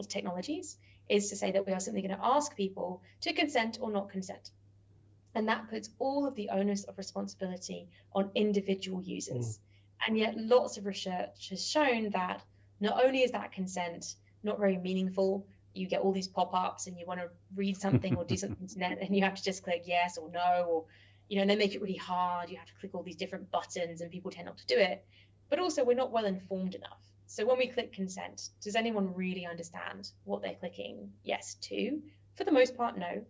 technologies is to say that we are simply going to ask people to consent or not consent. And that puts all of the onus of responsibility on individual users. And yet lots of research has shown that not only is that consent not very meaningful, you get all these pop-ups and you want to read something or do something on the internet and you have to just click yes or no, or and they make it really hard. You have to click all these different buttons and people tend not to do it. But also we're not well informed enough. So when we click consent, does anyone really understand what they're clicking yes to? For the most part, no.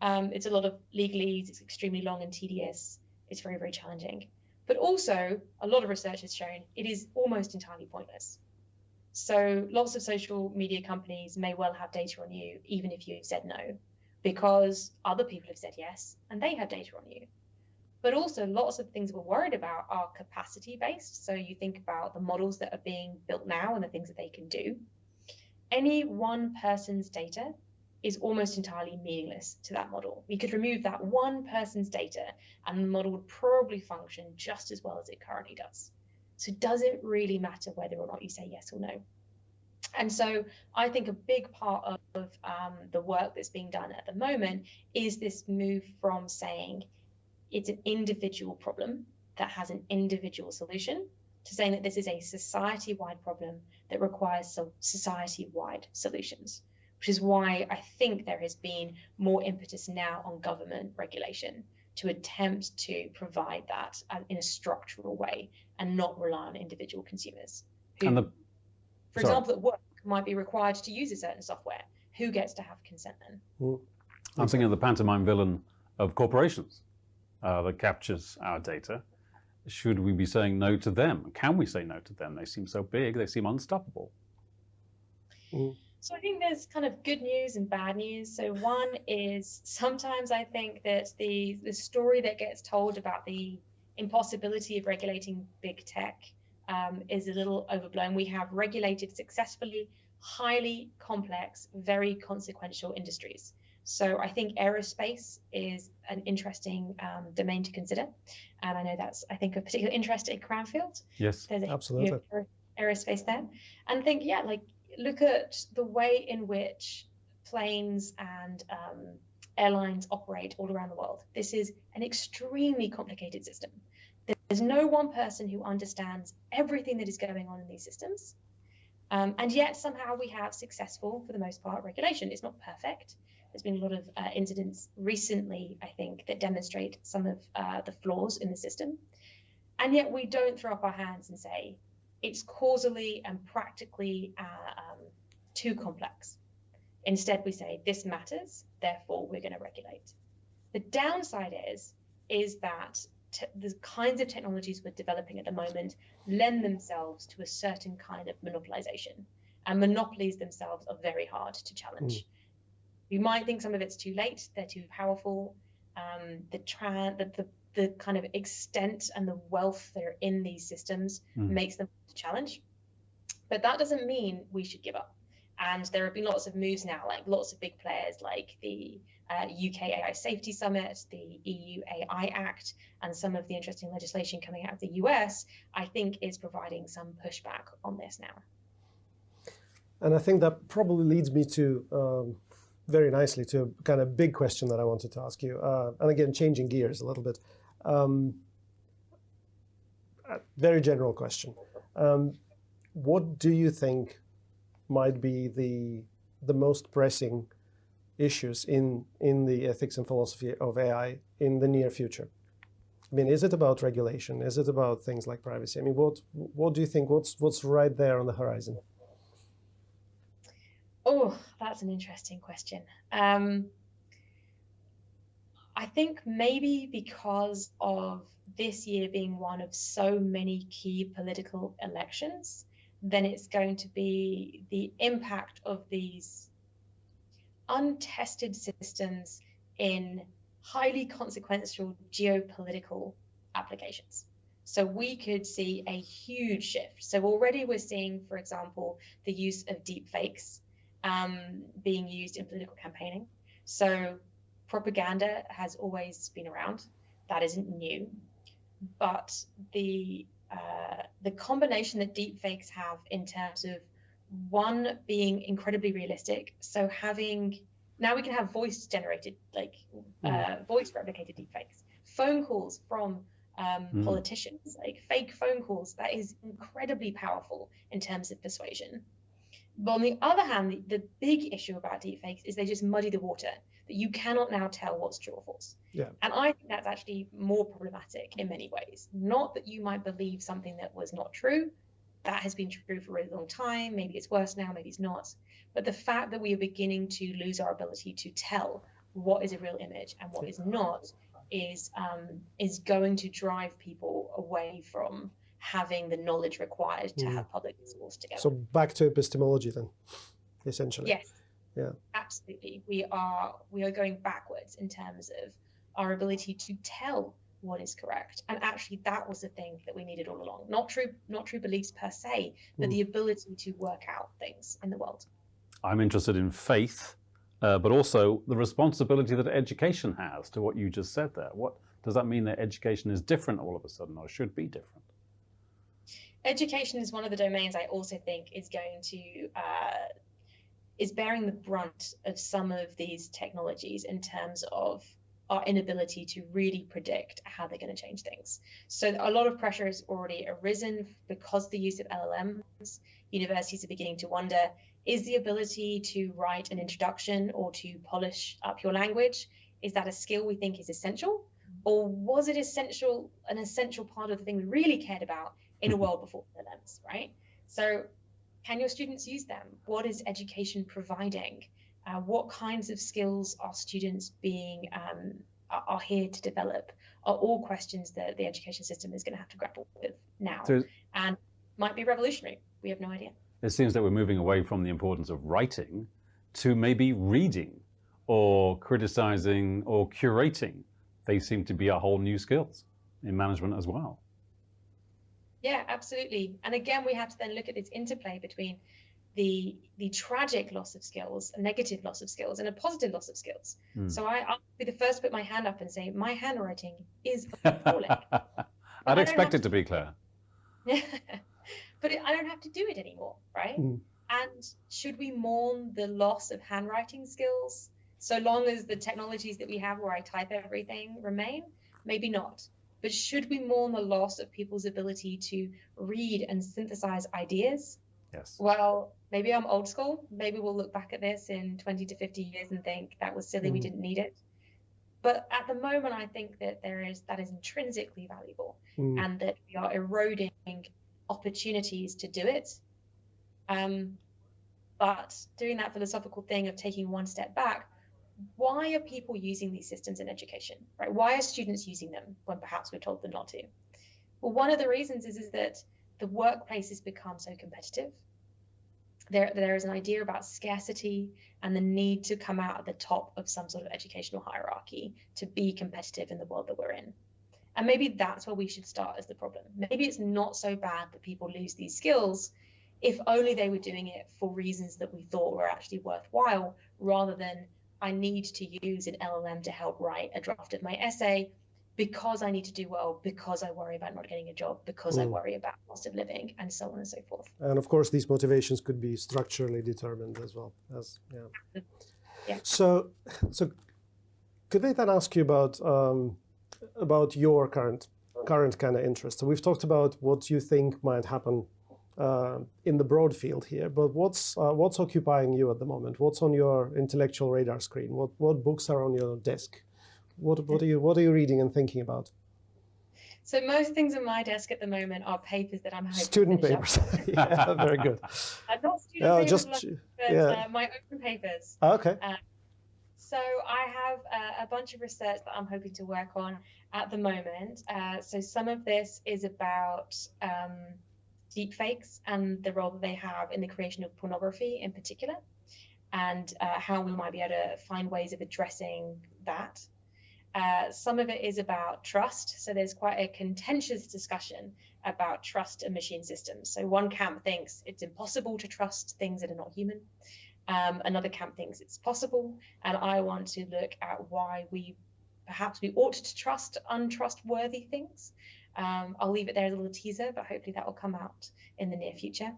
It's a lot of legalese, it's extremely long and tedious, it's very, very challenging. But also, a lot of research has shown it is almost entirely pointless. So lots of social media companies may well have data on you, even if you said no, because other people have said yes, and they have data on you. But also lots of things we're worried about are capacity based. So you think about the models that are being built now and the things that they can do. Any one person's data is almost entirely meaningless to that model. We could remove that one person's data and the model would probably function just as well as it currently does. So does it really matter whether or not you say yes or no? And so I think a big part of the work that's being done at the moment is this move from saying it's an individual problem that has an individual solution to saying that this is a society-wide problem that requires some society-wide solutions, which is why I think there has been more impetus now on government regulation to attempt to provide that in a structural way and not rely on individual consumers who, for example, at work might be required to use a certain software. Who gets to have consent then? I'm thinking of the pantomime villain of corporations that captures our data. Should we be saying no to them? Can we say no to them? They seem so big, they seem unstoppable. So I think there's kind of good news and bad news. So one is sometimes I think that the story that gets told about the impossibility of regulating big tech is a little overblown. We have regulated successfully highly complex, very consequential industries. So I think aerospace is an interesting domain to consider. And I know that's, I think, of particular interest in Cranfield. Yes, there's absolutely. Aerospace there. And think, yeah, like look at the way in which planes and airlines operate all around the world. This is an extremely complicated system. There's no one person who understands everything that is going on in these systems. And yet somehow we have successful, for the most part, regulation. It's not perfect. There's been a lot of incidents recently, I think, that demonstrate some of the flaws in the system. And yet we don't throw up our hands and say, it's causally and practically too complex. Instead, we say, this matters, therefore we're going to regulate. The downside is that the kinds of technologies we're developing at the moment lend themselves to a certain kind of monopolization. And monopolies themselves are very hard to challenge. You might think some of it's too late, they're too powerful. The kind of extent and the wealth that are in these systems makes them hard to challenge. But that doesn't mean we should give up. And there have been lots of moves now, like lots of big players like the UK AI Safety Summit, the EU AI Act, and some of the interesting legislation coming out of the US, I think is providing some pushback on this now. And I think that probably leads me to very nicely to a kind of big question that I wanted to ask you. And again, changing gears a little bit. A very general question. What do you think might be the most pressing issues in the ethics and philosophy of AI in the near future? I mean, is it about regulation? Is it about things like privacy? I mean, what do you think? What's right there on the horizon? Oh, that's an interesting question. I think maybe because of this year being one of so many key political elections, then it's going to be the impact of these untested systems in highly consequential geopolitical applications. So we could see a huge shift. So already we're seeing, for example, the use of deep fakes being used in political campaigning. So propaganda has always been around. That isn't new. But the combination that deep fakes have in terms of one being incredibly realistic, so now we can have voice generated, like voice replicated deep fakes, phone calls from politicians, like fake phone calls, that is incredibly powerful in terms of persuasion. But on the other hand, the big issue about deepfakes is they just muddy the water, that you cannot now tell what's true or false. Yeah. And I think that's actually more problematic in many ways. Not that you might believe something that was not true. That has been true for a really long time. Maybe it's worse now, maybe it's not. But the fact that we are beginning to lose our ability to tell what is a real image and what is not is going to drive people away from having the knowledge required to have public discourse together. So back to epistemology then, essentially. Yes. Yeah. Absolutely. We are going backwards in terms of our ability to tell what is correct. And actually that was the thing that we needed all along. Not true beliefs per se, but the ability to work out things in the world. I'm interested in faith, but also the responsibility that education has to what you just said there. What does that mean that education is different all of a sudden, or should be different? Education is one of the domains I also think is going to is bearing the brunt of some of these technologies in terms of our inability to really predict how they're going to change things. So a lot of pressure has already arisen because of the use of LLMs. Universities are beginning to wonder, is the ability to write an introduction or to polish up your language, is that a skill we think is essential? Or was it an essential part of the thing we really cared about in a world before LLMs, right? So can your students use them? What is education providing? What kinds of skills are students are here to develop? Are all questions that the education system is going to have to grapple with now, and might be revolutionary. We have no idea. It seems that we're moving away from the importance of writing to maybe reading or criticizing or curating. They seem to be a whole new skills in management as well. Yeah, absolutely. And again, we have to then look at this interplay between the tragic loss of skills, a negative loss of skills, and a positive loss of skills. So I'll be the first to put my hand up and say, my handwriting is appalling. I'd expect it to be, Claire. But I don't have to do it anymore, right? And should we mourn the loss of handwriting skills so long as the technologies that we have where I type everything remain? Maybe not. But should we mourn the loss of people's ability to read and synthesize ideas? Yes. Well, maybe I'm old school. Maybe we'll look back at this in 20 to 50 years and think that was silly, we didn't need it. But at the moment, I think that that is intrinsically valuable and that we are eroding opportunities to do it. But doing that philosophical thing of taking one step back, why are people using these systems in education, right? Why are students using them when perhaps we're told them not to? Well, one of the reasons is that the workplace has become so competitive. There is an idea about scarcity and the need to come out at the top of some sort of educational hierarchy to be competitive in the world that we're in. And maybe that's where we should start as the problem. Maybe it's not so bad that people lose these skills if only they were doing it for reasons that we thought were actually worthwhile, rather than I need to use an LLM to help write a draft of my essay because I need to do well, because I worry about not getting a job, because I worry about cost of living, and so on and so forth. And of course, these motivations could be structurally determined as well. So could I then ask you about your current kind of interest? So we've talked about what you think might happen in the broad field here, but what's occupying you at the moment? What's on your intellectual radar screen? What books are on your desk? What are you reading and thinking about? So most things on my desk at the moment are papers that I'm hoping student to papers. Yeah, very good. Not student papers, but my own papers. Okay. So I have a bunch of research that I'm hoping to work on at the moment. So some of this is about deepfakes and the role that they have in the creation of pornography in particular, and how we might be able to find ways of addressing that. Some of it is about trust. So there's quite a contentious discussion about trust in machine systems. So one camp thinks it's impossible to trust things that are not human. Another camp thinks it's possible. And I want to look at why perhaps we ought to trust untrustworthy things. I'll leave it there as a little teaser, but hopefully that will come out in the near future.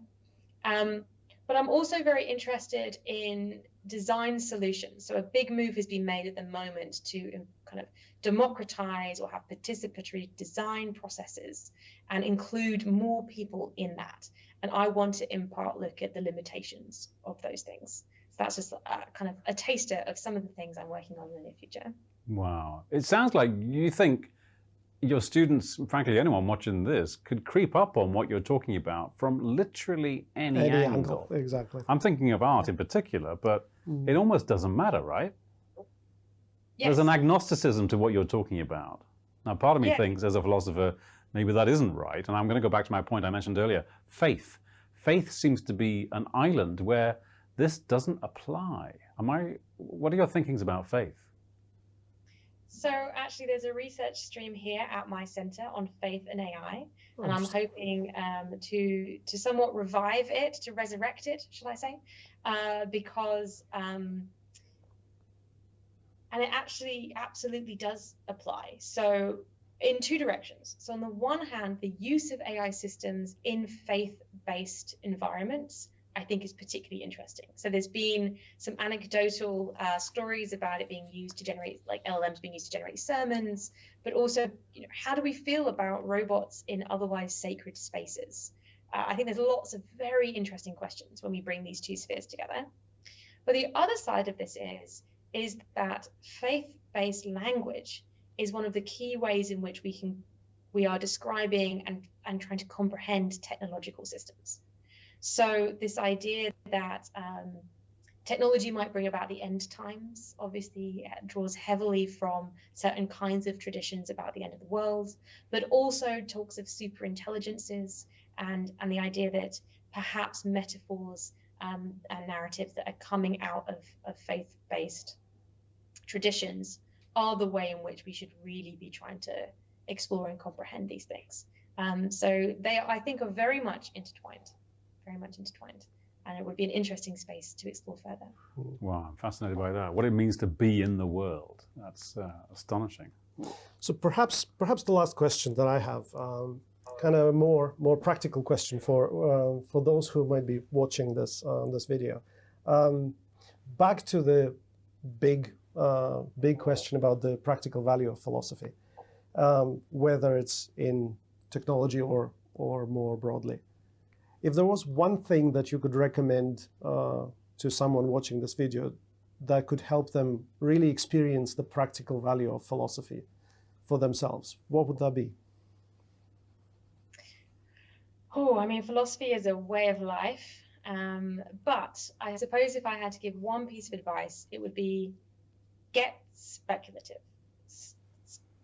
But I'm also very interested in design solutions. So a big move has been made at the moment to kind of democratize or have participatory design processes and include more people in that. And I want to in part look at the limitations of those things. So that's just kind of a taster of some of the things I'm working on in the near future. Wow. It sounds like you think your students, frankly, anyone watching this, could creep up on what you're talking about from literally any angle. Exactly. I'm thinking of art in particular, but it almost doesn't matter, right? There's an agnosticism to what you're talking about. Now, part of me thinks, as a philosopher, maybe that isn't right. And I'm going to go back to my point I mentioned earlier. Faith. Faith seems to be an island where this doesn't apply. What are your thinkings about faith? So actually, there's a research stream here at my center on faith and AI, and I'm hoping to somewhat revive it, to resurrect it, shall I say, because and it actually absolutely does apply. So in two directions. So on the one hand, the use of AI systems in faith-based environments, I think, is particularly interesting. So there's been some anecdotal stories about it being used to generate, like LLMs being used to generate sermons, but also, how do we feel about robots in otherwise sacred spaces? I think there's lots of very interesting questions when we bring these two spheres together. But the other side of this is that faith-based language is one of the key ways in which we are describing and trying to comprehend technological systems. So this idea that technology might bring about the end times, obviously draws heavily from certain kinds of traditions about the end of the world, but also talks of super intelligences and the idea that perhaps metaphors and narratives that are coming out of faith-based traditions are the way in which we should really be trying to explore and comprehend these things. So they, I think, are very much intertwined. And it would be an interesting space to explore further. Wow, I'm fascinated by that. What it means to be in the world. That's astonishing. So perhaps the last question that I have, kind of a more practical question for those who might be watching this video. Back to the big question about the practical value of philosophy, whether it's in technology or more broadly. If there was one thing that you could recommend to someone watching this video that could help them really experience the practical value of philosophy for themselves, what would that be? Oh, I mean, philosophy is a way of life. But I suppose if I had to give one piece of advice, it would be get speculative.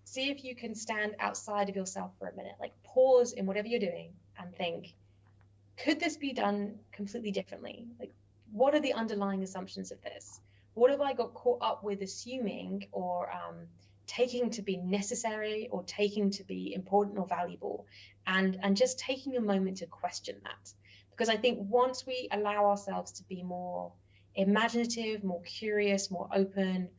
See if you can stand outside of yourself for a minute, like pause in whatever you're doing and think, could this be done completely differently? Like, what are the underlying assumptions of this? What have I got caught up with assuming or taking to be necessary or taking to be important or valuable? And just taking a moment to question that. Because I think once we allow ourselves to be more imaginative, more curious, more open,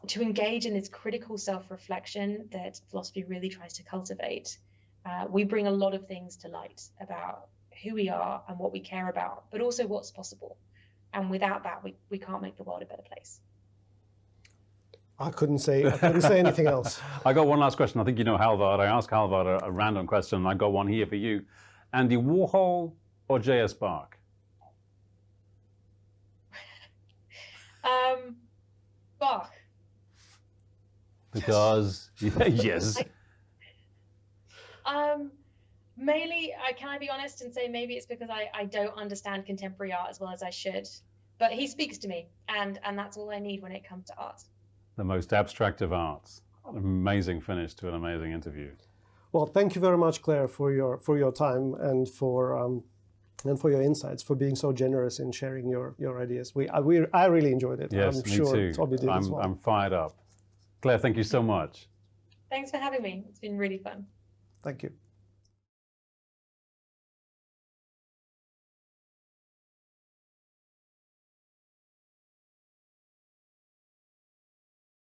to engage in this critical self-reflection that philosophy really tries to cultivate, we bring a lot of things to light about who we are and what we care about, but also what's possible. And without that, we can't make the world a better place. I couldn't say anything else. I got one last question. I think you know Halvard. I asked Halvard a random question. I got one here for you. Andy Warhol or J.S. Bach? Bach. Because, yes. Mainly, can I be honest and say maybe it's because I don't understand contemporary art as well as I should. But he speaks to me, and that's all I need when it comes to art. The most abstract of arts. An amazing finish to an amazing interview. Well, thank you very much, Claire, for your time and for your insights, for being so generous in sharing your ideas. I really enjoyed it. Yes, I'm me sure too. Toby did as well. I'm fired up. Claire, thank you so much. Thanks for having me. It's been really fun. Thank you.